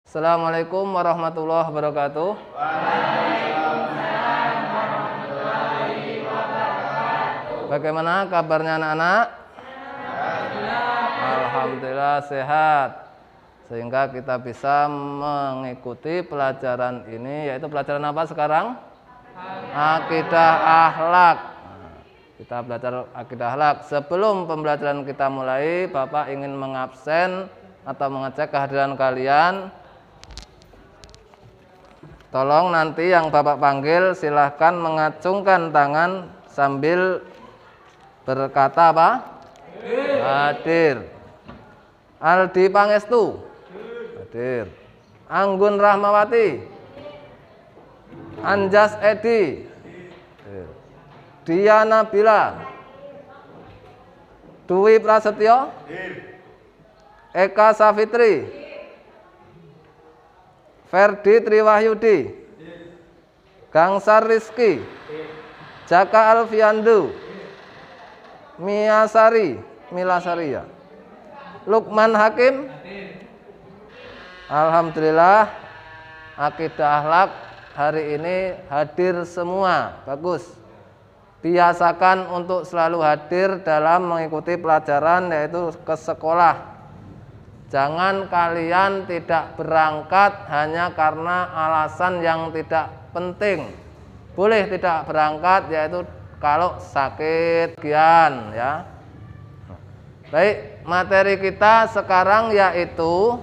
Assalamualaikum warahmatullahi wabarakatuh. Waalaikumsalam warahmatullahi wabarakatuh. Bagaimana kabarnya anak-anak? Alhamdulillah sehat. Sehingga kita bisa mengikuti pelajaran ini, yaitu pelajaran apa sekarang? Akidah akhlak. Kita belajar akidah akhlak. Sebelum pembelajaran kita mulai, Bapak ingin mengabsen atau mengecek kehadiran kalian. Tolong nanti yang Bapak panggil silahkan mengacungkan tangan sambil berkata apa? Hadir. Aldi Pangestu. Hadir. Anggun Rahmawati. Anjas Edi. Hadir. Diana Bila. Dwi Prasetyo. Eka Safitri. Ferdi Triwahyudi, Gangsar Rizky, Jaka Alfiandu, Milasari ya. Lukman Hakim. Alhamdulillah akidah akhlak hari ini hadir semua. Bagus. Biasakan untuk selalu hadir dalam mengikuti pelajaran, yaitu ke sekolah. Jangan kalian tidak berangkat hanya karena alasan yang tidak penting. Boleh tidak berangkat, yaitu kalau sakit gian ya. Baik, materi kita sekarang yaitu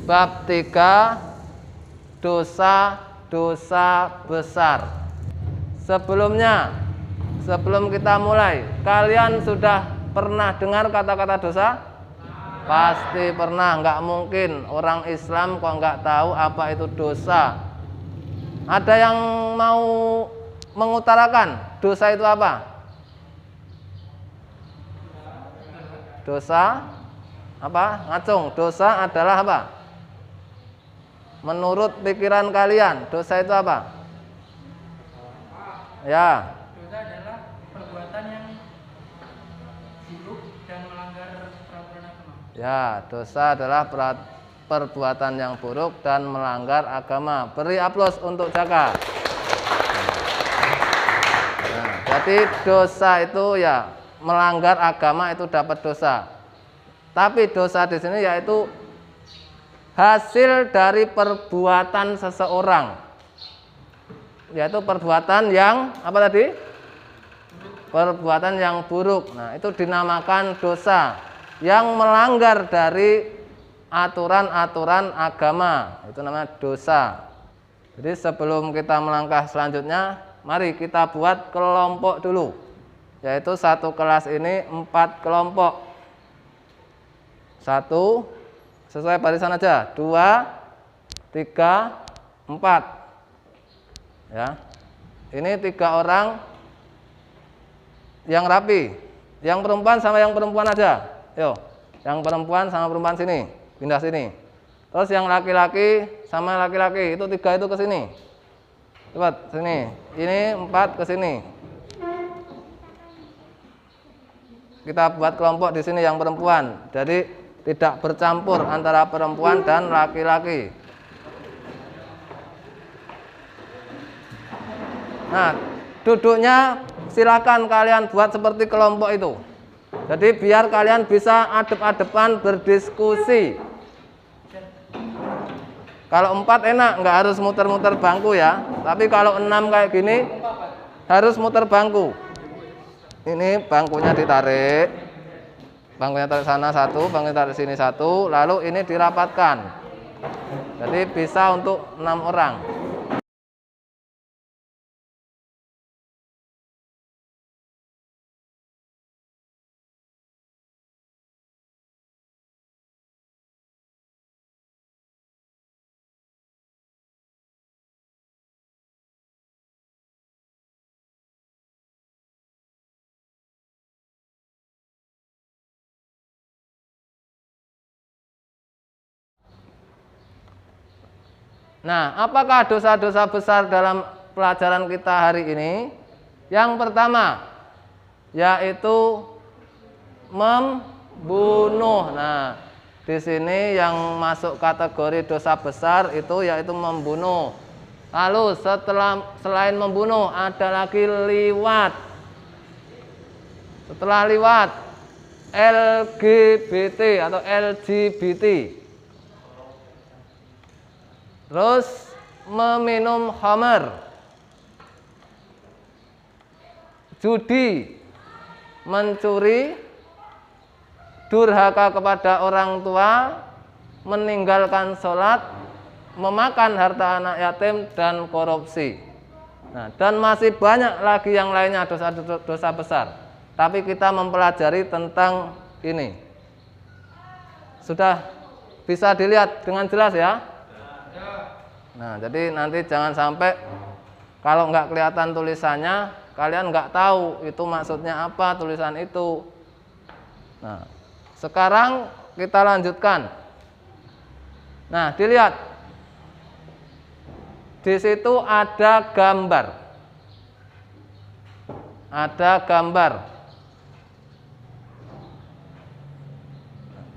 bab 3 dosa-dosa besar. Sebelum kita mulai, kalian sudah pernah dengar kata-kata dosa? Pasti pernah, nggak mungkin orang Islam kok nggak tahu apa itu dosa. Ada yang mau mengutarakan dosa itu apa? Dosa apa? Ngacung. Dosa adalah apa? Menurut pikiran kalian, dosa itu apa? Ya. Dosa adalah perbuatan yang buruk dan melanggar peraturan agama. Ya, dosa adalah perbuatan yang buruk dan melanggar agama. Beri aplaus untuk Jaka. Nah, jadi dosa itu ya melanggar agama itu dapat dosa. Tapi dosa di sini yaitu hasil dari perbuatan seseorang. Yaitu perbuatan yang apa tadi? Perbuatan yang buruk. Nah, itu dinamakan dosa. Yang melanggar dari aturan-aturan agama, itu namanya dosa. Jadi sebelum kita melangkah selanjutnya, mari kita buat kelompok dulu. Yaitu satu kelas ini 4 kelompok. 1 sesuai barisan aja, 2, 3, 4. Ya. Ini 3 orang yang rapi. Yang perempuan sama yang perempuan aja. Yo, yang perempuan sama perempuan sini, pindah sini. Terus yang laki-laki sama laki-laki, itu 3 itu ke sini. Cepat, sini. Ini 4 ke sini. Kita buat kelompok di sini yang perempuan. Jadi tidak bercampur antara perempuan dan laki-laki. Nah, duduknya silakan kalian buat seperti kelompok itu. Jadi biar kalian bisa adep-adepan berdiskusi. Kalau 4 enak, nggak harus muter-muter bangku ya. Tapi kalau 6 kayak gini harus muter bangku. Ini bangkunya ditarik. Bangkunya tarik sana 1, bangkunya tarik sini 1, lalu ini dirapatkan. Jadi bisa untuk 6 orang. Nah, apakah dosa-dosa besar dalam pelajaran kita hari ini? Yang pertama, yaitu membunuh. Nah, Di sini yang masuk kategori dosa besar itu yaitu membunuh. Lalu selain membunuh ada lagi liwat. Setelah liwat, LGBT atau LGBT. Terus meminum khamr, judi, mencuri, durhaka kepada orang tua, meninggalkan sholat, memakan harta anak yatim, dan korupsi. Nah, dan masih banyak lagi yang lainnya dosa besar. Tapi kita mempelajari tentang ini. Sudah bisa dilihat dengan jelas ya? Nah, jadi nanti jangan sampai kalau nggak kelihatan tulisannya, kalian nggak tahu itu maksudnya apa tulisan itu. Nah, sekarang kita lanjutkan. Nah, dilihat. Di situ ada gambar. Ada gambar.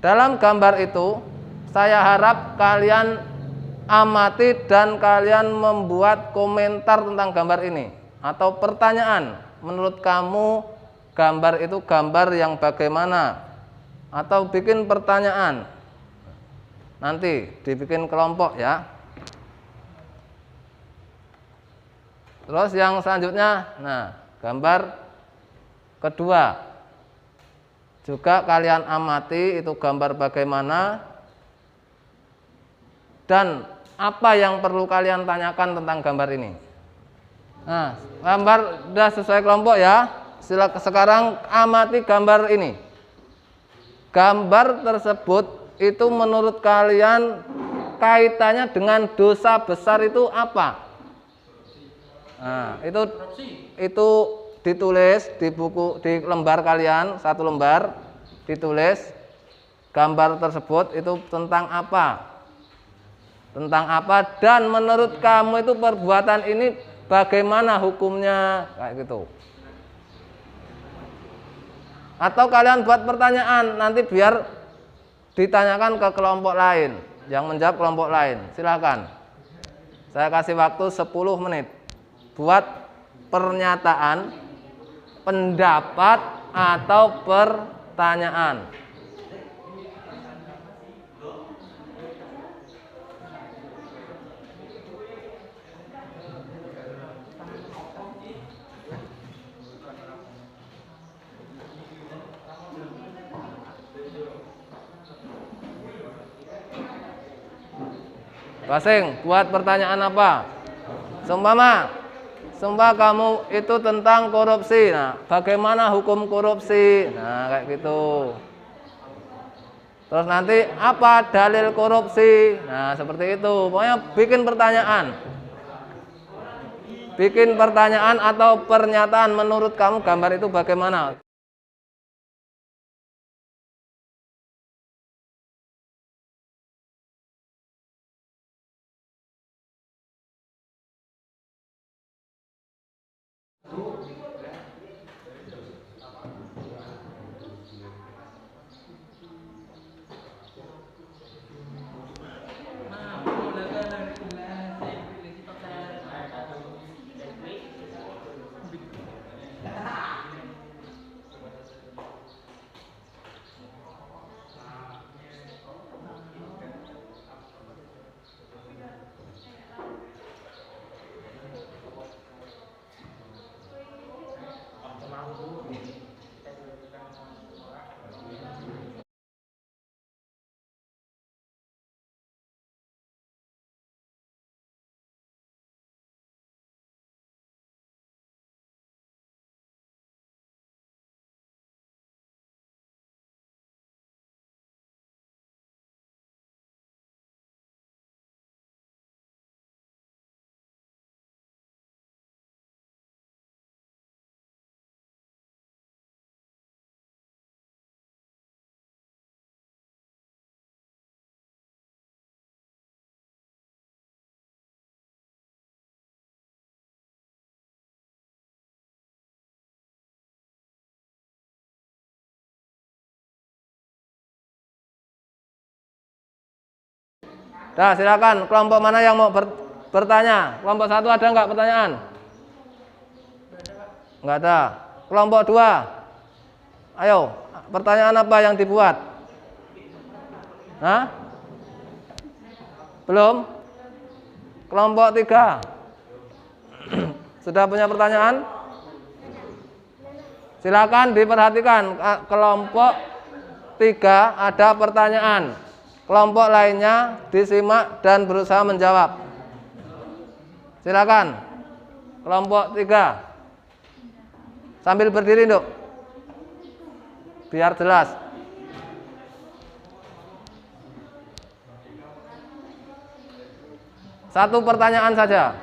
Dalam gambar itu, saya harap kalian amati dan kalian membuat komentar tentang gambar ini atau pertanyaan. Menurut kamu gambar itu gambar yang bagaimana? Atau bikin pertanyaan. Nanti dibikin kelompok ya. Terus yang selanjutnya, nah, gambar kedua. Juga kalian amati itu gambar bagaimana dan apa yang perlu kalian tanyakan tentang gambar ini. Nah, gambar sudah sesuai kelompok ya. Silakan sekarang amati gambar ini. Gambar tersebut itu menurut kalian kaitannya dengan dosa besar itu apa? Nah, itu ditulis di buku, di lembar kalian, satu lembar ditulis gambar tersebut itu tentang apa? Tentang apa dan menurut kamu itu perbuatan ini bagaimana hukumnya, kayak gitu. Atau kalian buat pertanyaan nanti biar ditanyakan ke kelompok lain, yang menjawab kelompok lain. Silakan. Saya kasih waktu 10 menit buat pernyataan, pendapat atau pertanyaan. Basing, buat pertanyaan apa? Sumpah kamu itu tentang korupsi. Nah, bagaimana hukum korupsi? Nah, kayak gitu. Terus nanti apa dalil korupsi? Nah, seperti itu. Pokoknya bikin pertanyaan. Bikin pertanyaan atau pernyataan menurut kamu gambar itu bagaimana? Dah, silakan. Kelompok mana yang mau bertanya? Kelompok 1 ada nggak pertanyaan? Nggak ada. Kelompok 2. Ayo, pertanyaan apa yang dibuat? Hah? Belum? Kelompok 3. Sudah punya pertanyaan? Silakan diperhatikan. Kelompok 3 ada pertanyaan. Kelompok lainnya disimak dan berusaha menjawab. Silakan. Kelompok 3. Sambil berdiri, Nduk. Biar jelas. Satu pertanyaan saja.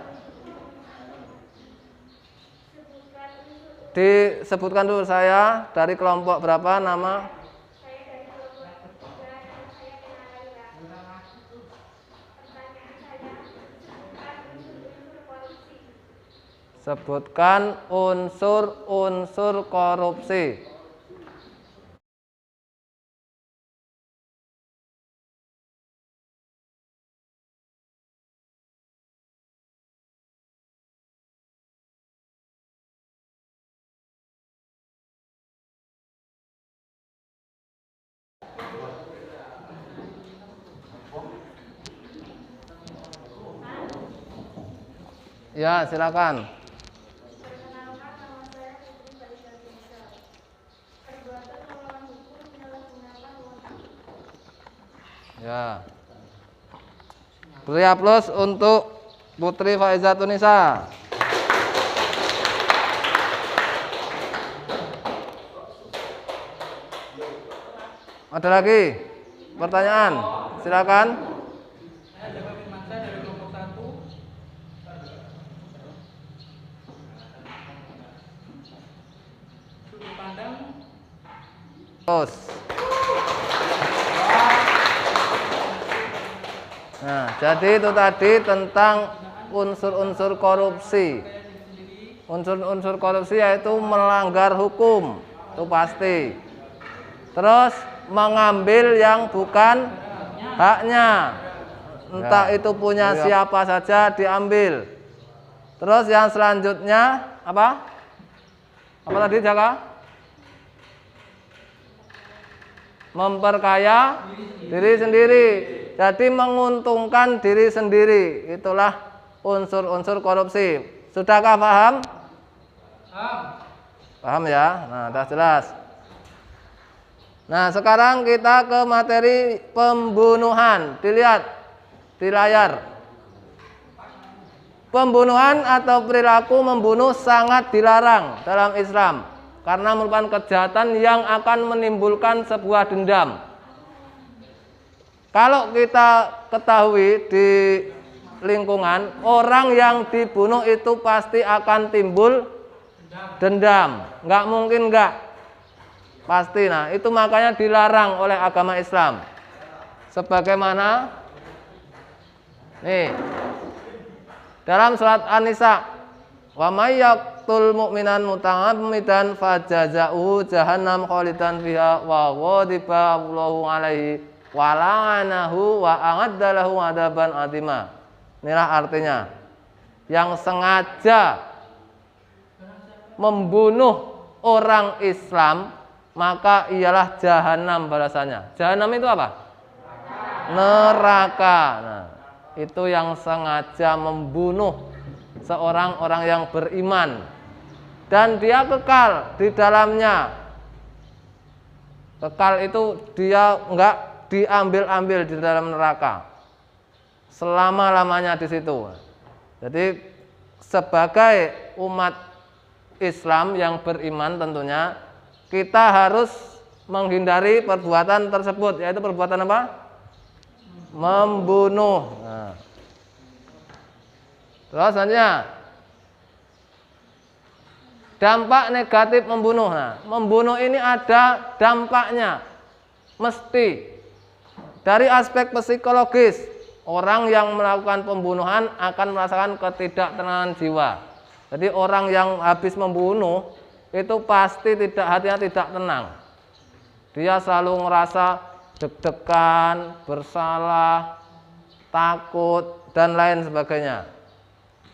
Disebutkan dulu saya dari kelompok berapa nama? Sebutkan unsur-unsur korupsi. Ya, silakan. Ya. Beri aplaus untuk Putri Faiza Tunisa. Ada lagi pertanyaan? Silakan. Saya Jaka Firmansyah dari kelompok 1. Sudut pandang. Terus. Nah, jadi itu tadi tentang unsur-unsur korupsi. Unsur-unsur korupsi yaitu melanggar hukum, itu pasti. Terus mengambil yang bukan haknya, entah itu punya siapa saja diambil. Terus yang selanjutnya apa? Apa tadi, Jaka? Memperkaya diri sendiri. Jadi menguntungkan diri sendiri. Itulah unsur-unsur korupsi. Sudahkah paham? Paham ya? Nah, sudah jelas. Nah, sekarang kita ke materi pembunuhan. Dilihat di layar. Pembunuhan atau perilaku membunuh sangat dilarang dalam Islam karena merupakan kejahatan yang akan menimbulkan sebuah dendam. Kalau kita ketahui di lingkungan, orang yang dibunuh itu pasti akan timbul dendam. Nggak mungkin nggak. Pasti. Nah, itu makanya dilarang oleh agama Islam. Sebagaimana nih dalam surat An-Nisa, wa may yaqtul mu'minan muta'ammidan fajaza'uhu jahannam khalidan fiha wa ghadiba Allahu alaihi wa la'anahu wa a'adda lahu adzaban adzima. Inilah artinya. Yang sengaja membunuh orang Islam, maka ialah jahanam balasannya. Jahanam itu apa? Neraka. Nah, itu yang sengaja membunuh seorang orang yang beriman dan dia kekal di dalamnya. Kekal itu dia enggak diambil-ambil di dalam neraka selama-lamanya di situ. Jadi sebagai umat Islam yang beriman tentunya kita harus menghindari perbuatan tersebut, yaitu perbuatan apa? Membunuh. Nah. Terus selanjutnya dampak negatif membunuh. Nah, membunuh ini ada dampaknya, mesti dari aspek psikologis. Orang yang melakukan pembunuhan akan merasakan ketidaktenangan jiwa. Jadi orang yang habis membunuh itu pasti hatinya tidak tenang. Dia selalu ngerasa deg-degan, bersalah, takut, dan lain sebagainya.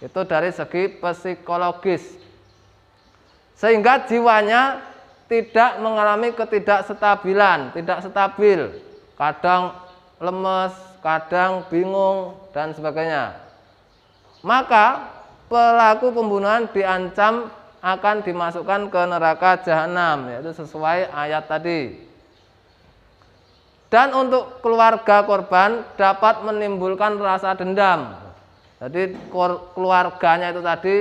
Itu dari segi psikologis. Sehingga jiwanya tidak mengalami ketidakstabilan, tidak stabil. Kadang lemes, kadang bingung, dan sebagainya. Maka pelaku pembunuhan diancam akan dimasukkan ke neraka jahanam, yaitu sesuai ayat tadi. Dan untuk keluarga korban dapat menimbulkan rasa dendam. Jadi keluarganya itu tadi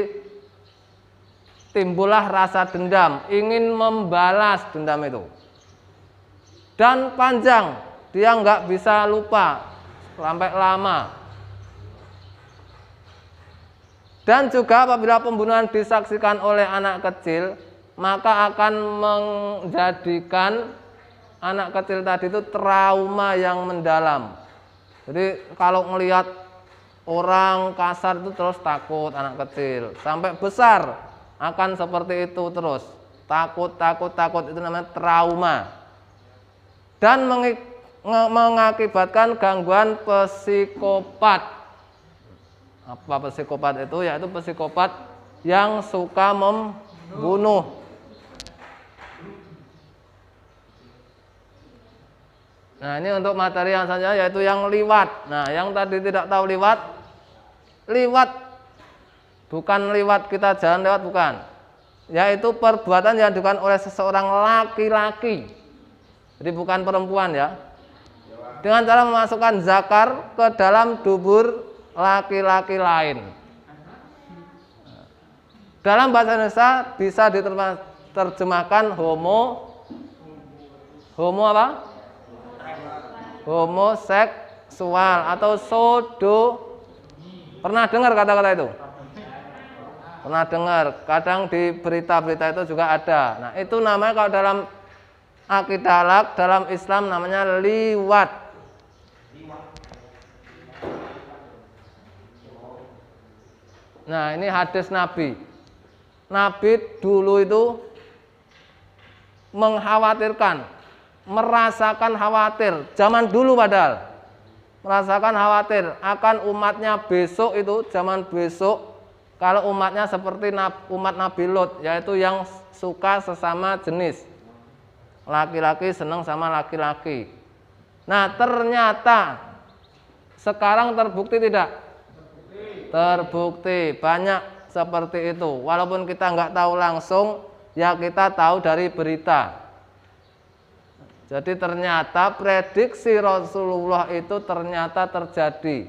timbullah rasa dendam, ingin membalas dendam itu. Dan panjang, dia nggak bisa lupa sampai lama. Dan juga apabila pembunuhan disaksikan oleh anak kecil, maka akan menjadikan anak kecil tadi itu trauma yang mendalam. Jadi kalau melihat orang kasar itu terus takut anak kecil. Sampai besar akan seperti itu terus. Takut itu namanya trauma. Dan mengakibatkan gangguan psikopat. Apa psikopat itu? Yaitu psikopat yang suka membunuh. Nah, ini untuk materi yang selanjutnya yaitu yang liwat. Nah, yang tadi tidak tahu liwat bukan liwat kita jalan lewat, bukan. Yaitu perbuatan yang dilakukan oleh seseorang laki-laki. Jadi bukan perempuan ya. Dengan cara memasukkan zakar ke dalam dubur laki-laki lain. Dalam bahasa Indonesia bisa diterjemahkan homo apa? Homoseksual atau Pernah dengar kata-kata itu? Pernah dengar. Kadang di berita-berita itu juga ada. Nah, itu namanya kalau dalam akidah halal, dalam Islam namanya liwat. Nah, ini hadis Nabi. Nabi dulu itu mengkhawatirkan, merasakan khawatir. Zaman dulu padahal merasakan khawatir akan umatnya besok itu, zaman besok kalau umatnya seperti umat Nabi Lot, yaitu yang suka sesama jenis. Laki-laki senang sama laki-laki. Nah, ternyata sekarang terbukti tidak? Terbukti banyak seperti itu. Walaupun kita nggak tahu langsung, ya kita tahu dari berita. Jadi ternyata prediksi Rasulullah itu ternyata terjadi.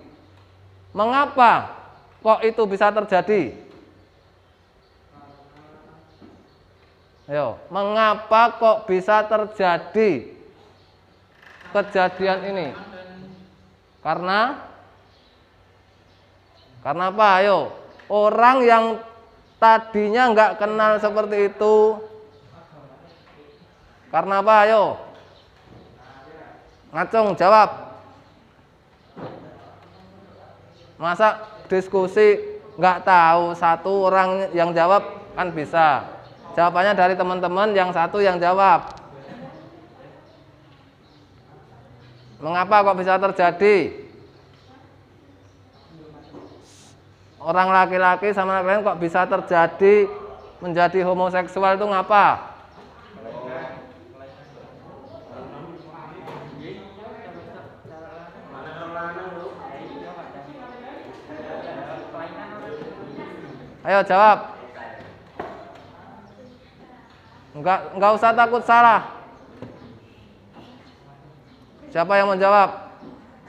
Mengapa kok itu bisa terjadi? Ayo, mengapa kok bisa terjadi kejadian ini? Karena apa? Ayo, orang yang tadinya nggak kenal seperti itu. Karena apa? Ayo, ngacung jawab. Masa diskusi nggak tahu, satu orang yang jawab kan bisa. Jawabannya dari teman-teman yang satu yang jawab. Mengapa kok bisa terjadi? Orang laki-laki sama laki-laki kok bisa terjadi menjadi homoseksual itu ngapa? Ayo jawab. Enggak usah takut salah. Siapa yang menjawab?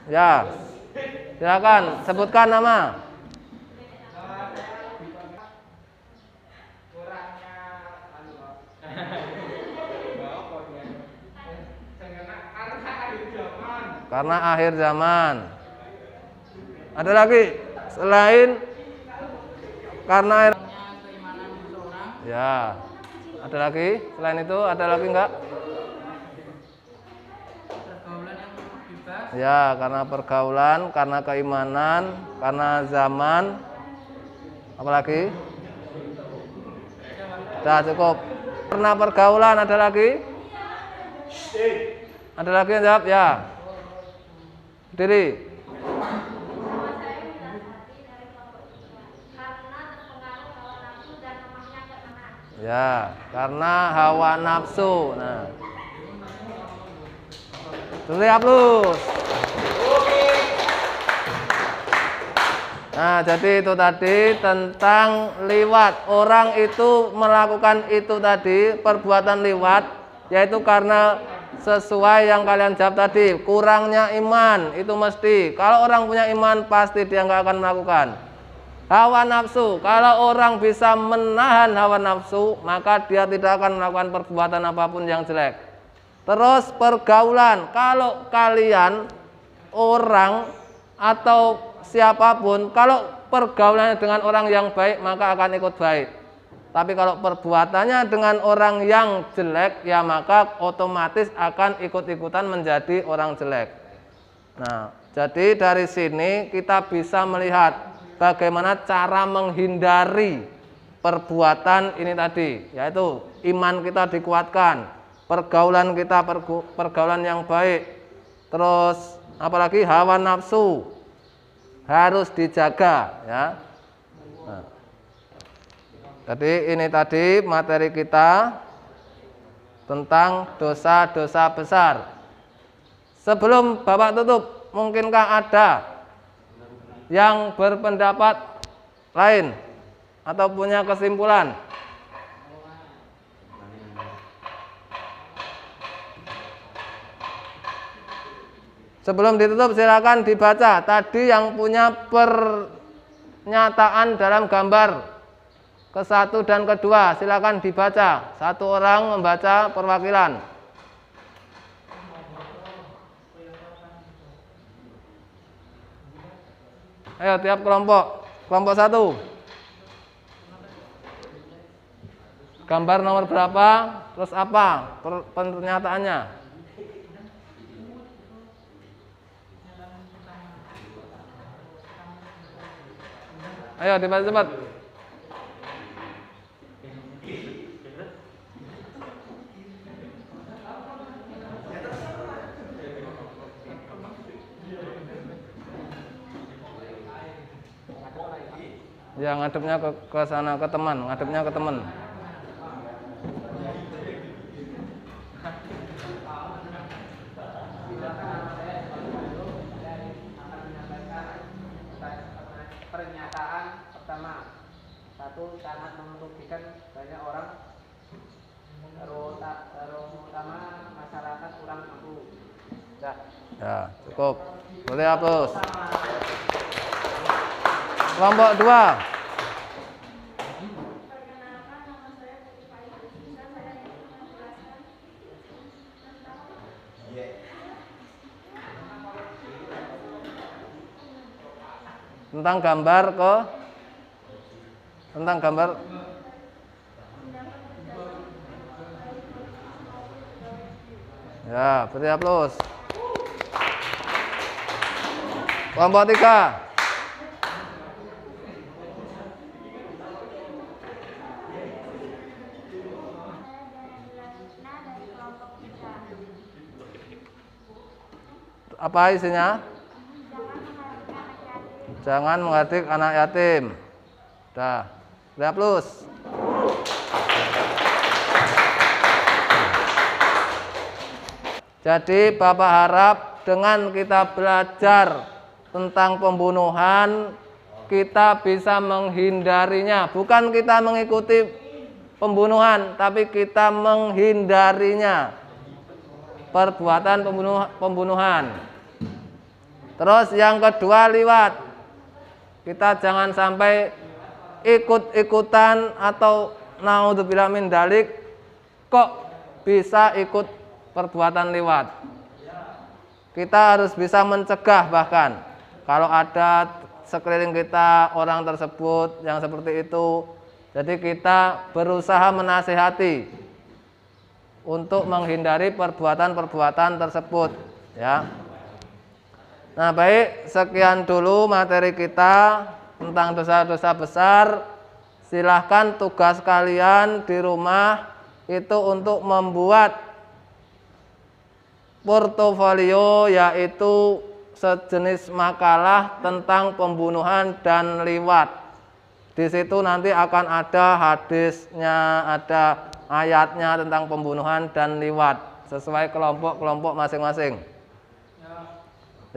Ya. Silakan sebutkan nama. Karena akhir zaman. Ada lagi selain karena keimanan seseorang. ya. Ada lagi selain itu, ada lagi enggak? Pergaulan yang bebas. Ya, karena pergaulan, karena keimanan, karena zaman. Apalagi? Sudah cukup. Karena pergaulan, ada lagi? Ada lagi yang jawab? Ya. Berdiri. Ya, karena hawa nafsu. Nah, beri aplaus. Nah, jadi itu tadi tentang liwat. Orang itu melakukan itu tadi, perbuatan liwat, yaitu karena sesuai yang kalian jawab tadi, kurangnya iman, itu mesti. Kalau orang punya iman, pasti dia nggak akan melakukan. Hawa nafsu, kalau orang bisa menahan hawa nafsu, maka dia tidak akan melakukan perbuatan apapun yang jelek. Terus pergaulan, kalau kalian orang atau siapapun, kalau pergaulannya dengan orang yang baik, maka akan ikut baik. Tapi kalau perbuatannya dengan orang yang jelek, ya maka otomatis akan ikut-ikutan menjadi orang jelek. Nah, jadi dari sini kita bisa melihat bagaimana cara menghindari perbuatan ini tadi, yaitu iman kita dikuatkan, pergaulan kita pergaulan yang baik, terus apalagi hawa nafsu harus dijaga, ya. Nah, jadi ini tadi materi kita tentang dosa-dosa besar. Sebelum Bapak tutup, mungkinkah ada yang berpendapat lain atau punya kesimpulan? Sebelum ditutup silakan dibaca tadi yang punya pernyataan dalam gambar ke-1 dan ke-2, silakan dibaca. Satu orang membaca perwakilan. Ayo tiap kelompok. Kelompok 1. Gambar nomor berapa? Terus apa pernyataannya? Ayo dibaca cepat. Ya, ngadepnya ke sana, ke teman, ngadepnya ke teman. Pernyataan pertama, satu sangat merugikan banyak orang, terutama masyarakat kurang mampu. Ya, cukup. Boleh hapus. Kelompok 2. Tentang gambar tentang gambar. Ya, beri aplaus. Kelompok 3. Apa isinya? Jangan menghardik anak yatim. Dah, beri aplaus. Jadi Bapak harap dengan kita belajar tentang pembunuhan, kita bisa menghindarinya. Bukan kita mengikuti pembunuhan, tapi kita menghindarinya. Perbuatan pembunuhan. Terus yang kedua liwat. Kita jangan sampai ikut-ikutan atau naudzubillah min dalik kok bisa ikut perbuatan liwat. Kita harus bisa mencegah, bahkan kalau ada sekeliling kita orang tersebut yang seperti itu, jadi kita berusaha menasihati untuk menghindari perbuatan-perbuatan tersebut, ya. Nah, baik, sekian dulu materi kita tentang dosa-dosa besar. Silahkan tugas kalian di rumah itu untuk membuat portofolio, yaitu sejenis makalah tentang pembunuhan dan liwat. Di situ nanti akan ada hadisnya, ada ayatnya tentang pembunuhan dan liwat sesuai kelompok-kelompok masing-masing.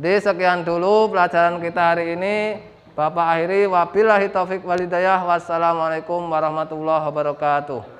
Jadi sekian dulu pelajaran kita hari ini. Bapak akhiri, wabillahi taufik walhidayah. Wassalamualaikum warahmatullahi wabarakatuh.